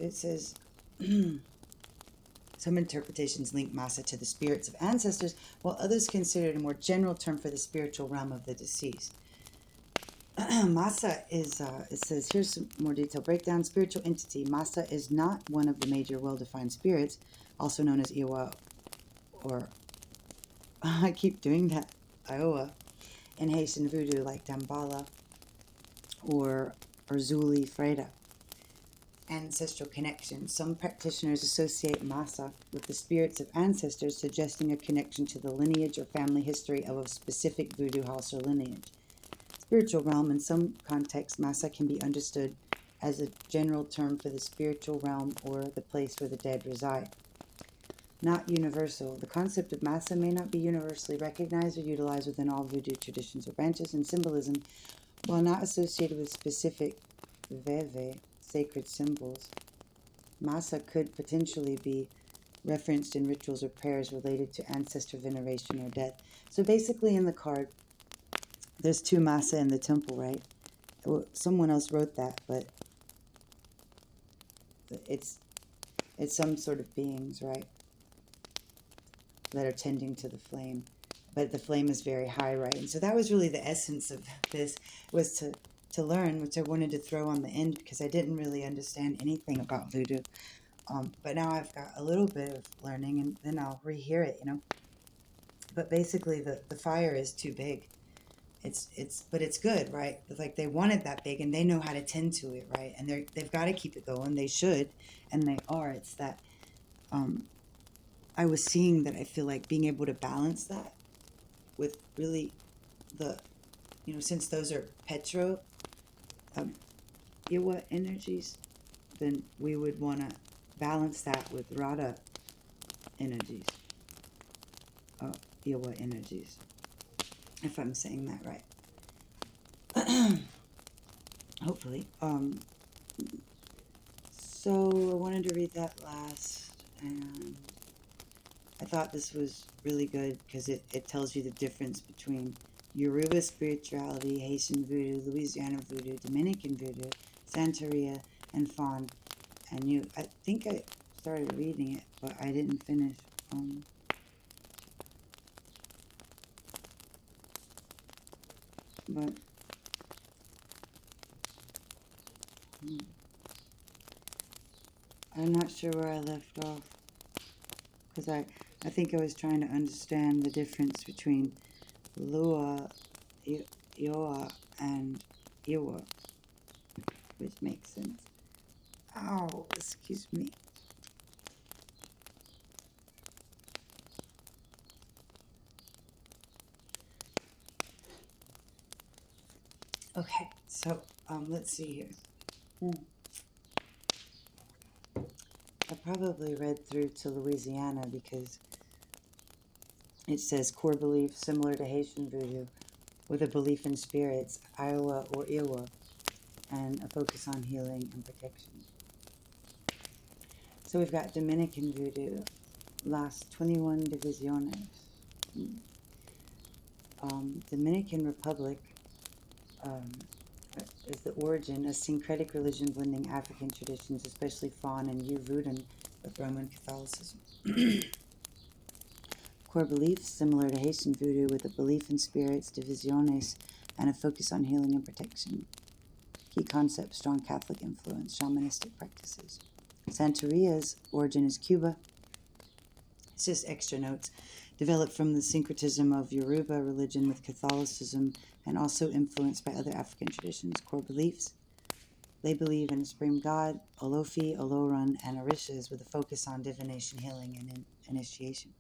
it says, some interpretations link Masa to the spirits of ancestors, while others consider it a more general term for the spiritual realm of the deceased. Masa is, it says, here's some more detailed breakdown. Spiritual entity. Masa is not one of the major well-defined spirits, also known as Iwa, or, I keep doing that, Iowa, in Haitian voodoo, like Dambala, or Zuli Freda. Ancestral connection. Some practitioners associate Masa with the spirits of ancestors, suggesting a connection to the lineage or family history of a specific voodoo house or lineage. Spiritual realm. In some contexts, Masa can be understood as a general term for the spiritual realm or the place where the dead reside. Not universal. The concept of Masa may not be universally recognized or utilized within all voodoo traditions or branches, and symbolism, while not associated with specific veve, sacred symbols, Masa could potentially be referenced in rituals or prayers related to ancestor veneration or death. So basically in the card, there's two Masa in the temple, right? Well, someone else wrote that, but it's some sort of beings, right, that are tending to the flame. But the flame is very high, right? And so that was really the essence of this, was to learn, which I wanted to throw on the end because I didn't really understand anything about voodoo. But now I've got a little bit of learning, and then I'll rehear it, you know. But basically the fire is too big. But it's good, right? It's like they want it that big and they know how to tend to it, right? And they've got to keep it going. They should, and they are. It's that I was seeing that I feel like being able to balance that with really the, you know, since those are petwo, Iwa energies, then we would want to balance that with Rada energies, Iwa energies, if I'm saying that right. Hopefully. So I wanted to read that last, and I thought this was really good because it tells you the difference between Yoruba spirituality, Haitian voodoo, Louisiana voodoo, Dominican voodoo, Santeria, and Fawn. And I think I started reading it, but I didn't finish. But I'm not sure where I left off, because I think I was trying to understand the difference between Lua, Ioa, and Iwa, which makes sense. Ow, excuse me. Okay, so let's see here. I probably read through to Louisiana because it says core belief similar to Haitian voodoo with a belief in spirits, Iowa or Iwa, and a focus on healing and protection. So we've got Dominican voodoo, las 21 divisiones. Dominican Republic is the origin, a syncretic religion blending African traditions, especially Fawn and Yu Voodoo, with Roman Catholicism. Core beliefs similar to Haitian voodoo with a belief in spirits, divisiones, and a focus on healing and protection. Key concepts: strong Catholic influence, shamanistic practices. Santeria's origin is Cuba. It's just extra notes. Developed from the syncretism of Yoruba religion with Catholicism and also influenced by other African traditions. Core beliefs: they believe in a supreme God, Olofi, Olorun, and Orishas with a focus on divination, healing, and initiation.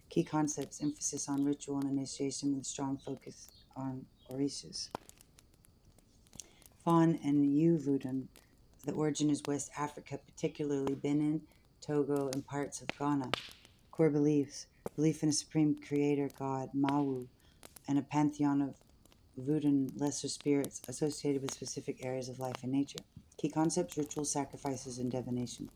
Key concepts: emphasis on ritual and initiation with strong focus on Orishas. Fawn and Yu Voodoo. The origin is West Africa, particularly Benin, Togo, and parts of Ghana. Core beliefs: belief in a supreme creator god, Mawu, and a pantheon of voodoo lesser spirits associated with specific areas of life and nature. Key concepts: rituals, sacrifices, and divination.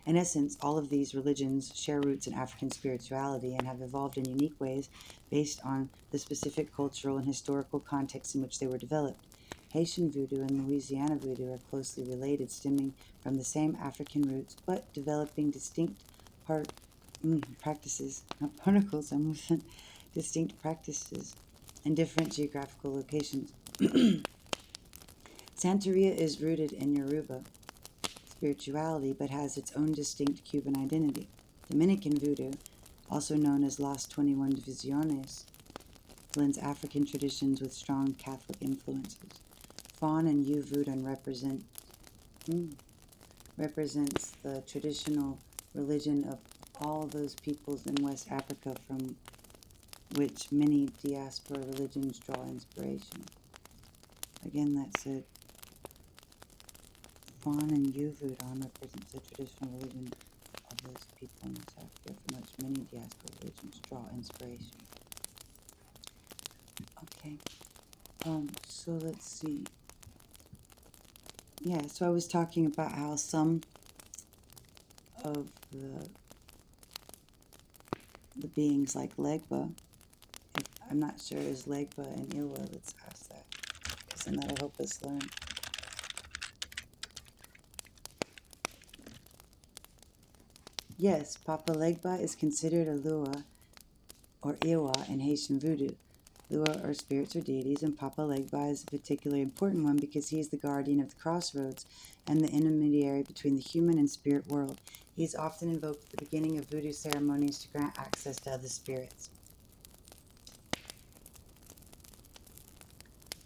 In essence, all of these religions share roots in African spirituality and have evolved in unique ways based on the specific cultural and historical context in which they were developed. Haitian voodoo and Louisiana voodoo are closely related, stemming from the same African roots, but developing distinct practices, not particles, distinct practices in different geographical locations. Santeria is rooted in Yoruba spirituality, but has its own distinct Cuban identity. Dominican voodoo, also known as Las 21 Divisiones, blends African traditions with strong Catholic influences. Fawn and Yu voodoo represents the traditional religion of all those peoples in West Africa from which many diaspora religions draw inspiration. Again, that's it. Fawn and Yu voodoo represents the traditional religion of those people in West Africa from which many diaspora religions draw inspiration. Okay, so let's see. Yeah, so I was talking about how some of the beings like Legba, I'm not sure is Legba and Iwa, let's ask that, because then that'll help us learn. Yes, Papa Legba is considered a Lua or Iwa in Haitian voodoo. Lua are spirits or deities, and Papa Legba is a particularly important one because he is the guardian of the crossroads and the intermediary between the human and spirit world. He is often invoked at the beginning of voodoo ceremonies to grant access to other spirits.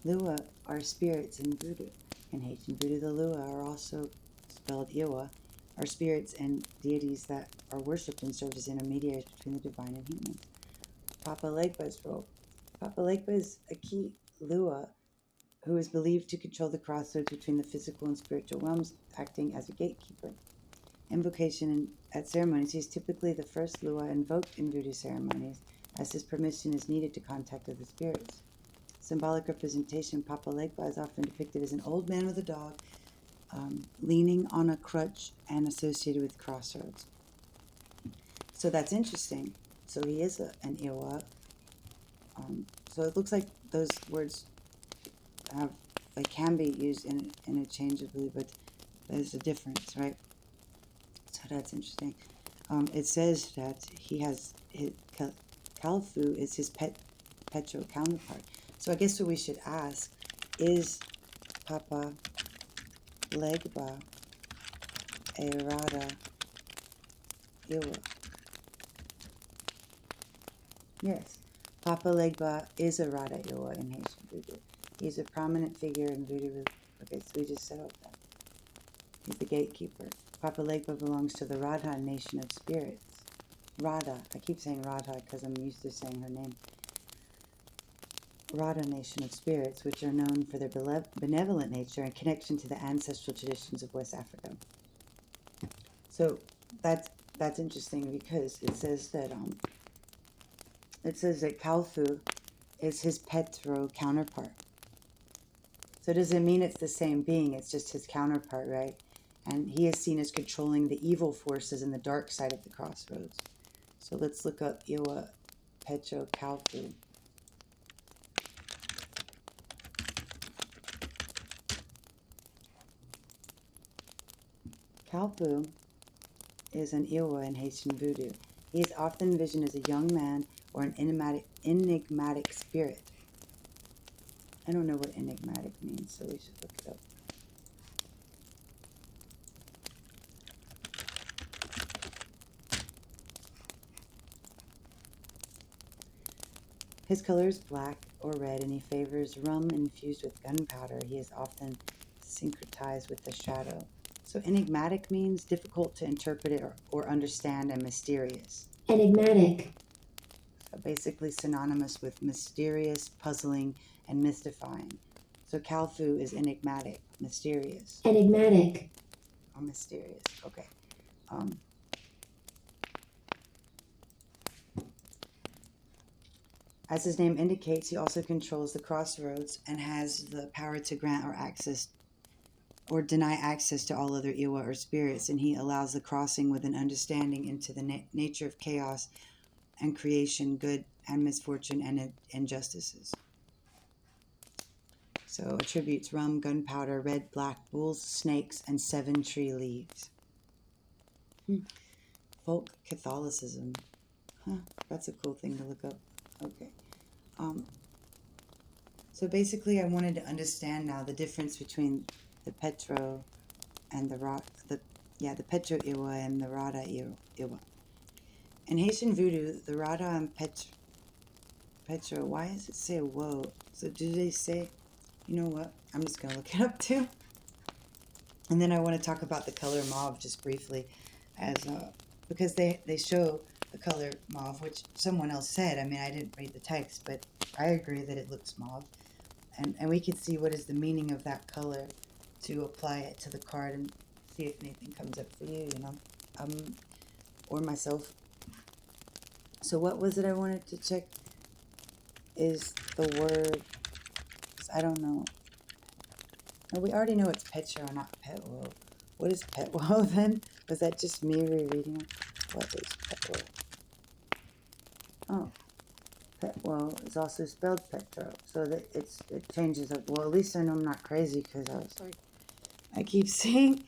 Lua are spirits in voodoo. In Haitian voodoo, the Lua are also spelled Iwa, are spirits and deities that are worshipped and served as intermediaries between the divine and human. Papa Legba's role. Papa Legba is a key Lua who is believed to control the crossroads between the physical and spiritual realms, acting as a gatekeeper. Invocation at ceremonies. He is typically the first Lua invoked in voodoo ceremonies, as his permission is needed to contact other spirits. Symbolic representation. Papa Legba is often depicted as an old man with a dog, leaning on a crutch and associated with crossroads. So that's interesting. So he is an Iwa. So it looks like those words can be used interchangeably, but there's a difference, right? So that's interesting. It says that he has Kalfu is his petwo counterpart. So I guess what we should ask is Papa Legba a Rada Iwa? Yes, Papa Legba is a Rada Iwa in Haitian voodoo. He's a prominent figure in voodoo. Okay, so we just set up that. He's the gatekeeper. Papa Legba belongs to the Radha nation of spirits. Radha. I keep saying Radha because I'm used to saying her name. Radha nation of spirits, which are known for their benevolent nature and connection to the ancestral traditions of West Africa. So that's interesting because it says that Kalfu is his petwo counterpart. So does it mean it's the same being? It's just his counterpart, right? And he is seen as controlling the evil forces in the dark side of the crossroads. So let's look up Iwa Petwo Kalfu. Kalfu is an Iwa in Haitian voodoo. He is often envisioned as a young man or an enigmatic spirit. I don't know what enigmatic means, so we should look it up. His color is black or red, and he favors rum infused with gunpowder. He is often syncretized with the shadow. So enigmatic means difficult to interpret it or understand and mysterious. Enigmatic. So basically synonymous with mysterious, puzzling, and mystifying. So Kalfu is enigmatic, mysterious. Enigmatic. Or mysterious, okay. As his name indicates, he also controls the crossroads and has the power to grant or deny access to all other Iwa or spirits, and he allows the crossing with an understanding into the nature of chaos and creation, good and misfortune and injustices. So attributes rum, gunpowder, red, black, bulls, snakes, and 7 tree leaves. Folk Catholicism. Huh, that's a cool thing to look up. Okay. So basically I wanted to understand now the difference between the petwo and the petwo iwa and the rada iwa. In Haitian voodoo, the rada and petwo, why does it say whoa? So do they say, you know what? I'm just going to look it up too. And then I want to talk about the color mauve just briefly, as because they show the color mauve, which someone else said. I mean, I didn't read the text, but I agree that it looks mauve. And we can see what is the meaning of that color to apply it to the card and see if anything comes up for you, or myself. So what was it I wanted to check is the word, I don't know. No, we already know it's petro, not petwo. What is petwo then? Was that just me rereading it? What is petwo? Oh, petwo is also spelled petro, so that it changes up. Well, at least I know I'm not crazy, because I was like, I keep saying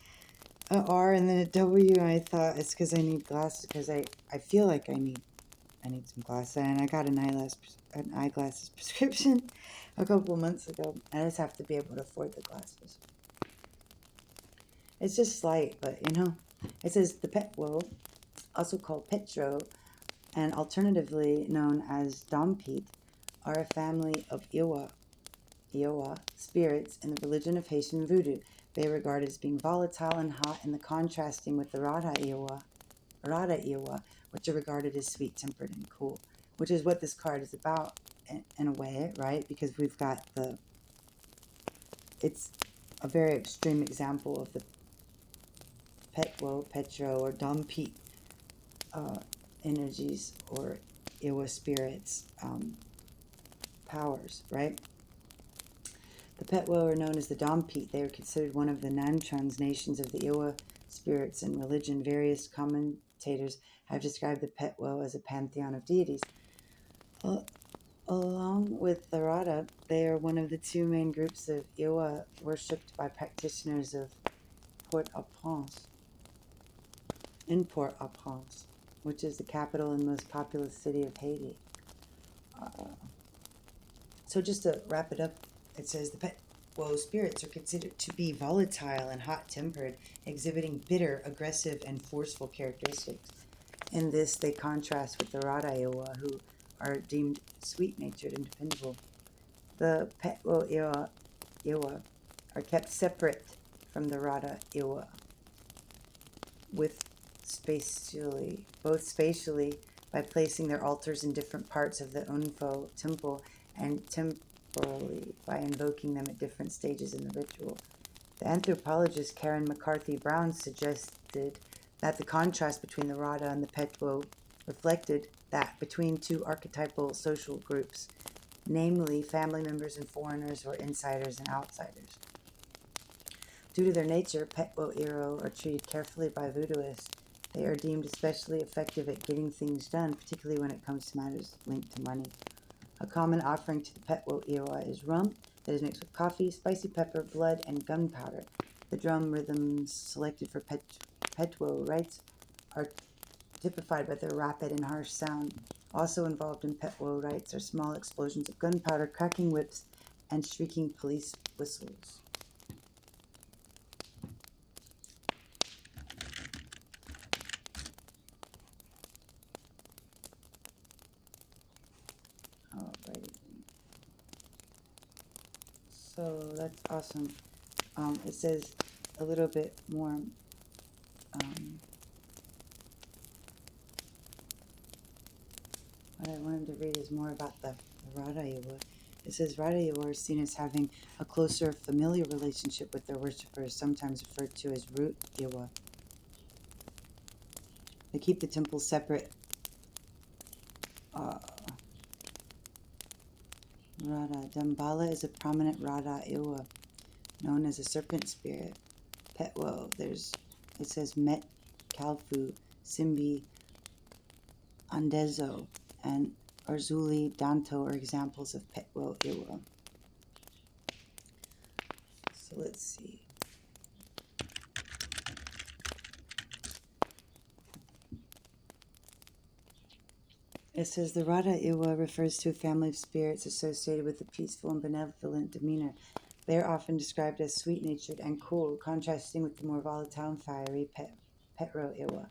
a R and then a W, and I thought it's because I need glasses, because I feel like I need some glasses, and I got an eyeglasses prescription a couple months ago. I just have to be able to afford the glasses. It's just slight, but it says the petwo, also called petro, and alternatively known as Dompit, are a family of Iwa spirits in the religion of Haitian voodoo. They are regarded as being volatile and hot, in the contrasting with the Rada Iwa, which are regarded as sweet-tempered and cool, which is what this card is about in a way, right? Because we've got it's a very extreme example of the petwo, petro, or Dompit energies, or Iwa spirits, powers, right? The petwo are known as the Dompit. They are considered one of the Nantrans nations of the Iwa spirits in religion. Various commentators have described the petwo as a pantheon of deities. Along with the Rada, they are one of the 2 main groups of Iwa worshipped by practitioners of Port-au-Prince, which is the capital and most populous city of Haiti. So just to wrap it up, it says the petwo spirits are considered to be volatile and hot-tempered, exhibiting bitter, aggressive, and forceful characteristics. In this, they contrast with the Rada Iwa, who are deemed sweet-natured and dependable. The petwo Iwa are kept separate from the Rada Iwa, both spatially by placing their altars in different parts of the Unfo temple, and temporally by invoking them at different stages in the ritual. The anthropologist Karen McCarthy Brown suggested that the contrast between the Rada and the petwo reflected that between 2 archetypal social groups, namely family members and foreigners, or insiders and outsiders. Due to their nature, petwo iro are treated carefully by voodooists. They are deemed especially effective at getting things done, particularly when it comes to matters linked to money. A common offering to the petwo iro is rum that is mixed with coffee, spicy pepper, blood, and gunpowder. The drum rhythms selected for petwo rites are typified by their rapid and harsh sound. Also involved in petwo rites are small explosions of gunpowder, cracking whips, and shrieking police whistles. Alrighty. So that's awesome. It says a little bit more. What I wanted to read is more about the Rada Iwa. It says Rada Iwa are seen as having a closer familiar relationship with their worshippers, sometimes referred to as root Iwa. They keep the temple separate. Rada Dambala is a prominent Rada Iwa, known as a serpent spirit. Petwo, it says Met Kalfu, Simbi, Andezo, and Arzuli Danto are examples of petwo Iwa. let's see. It says the Rada Iwa refers to a family of spirits associated with a peaceful and benevolent demeanor. They are often described as sweet-natured and cool, contrasting with the more volatile and fiery petwo Iwa.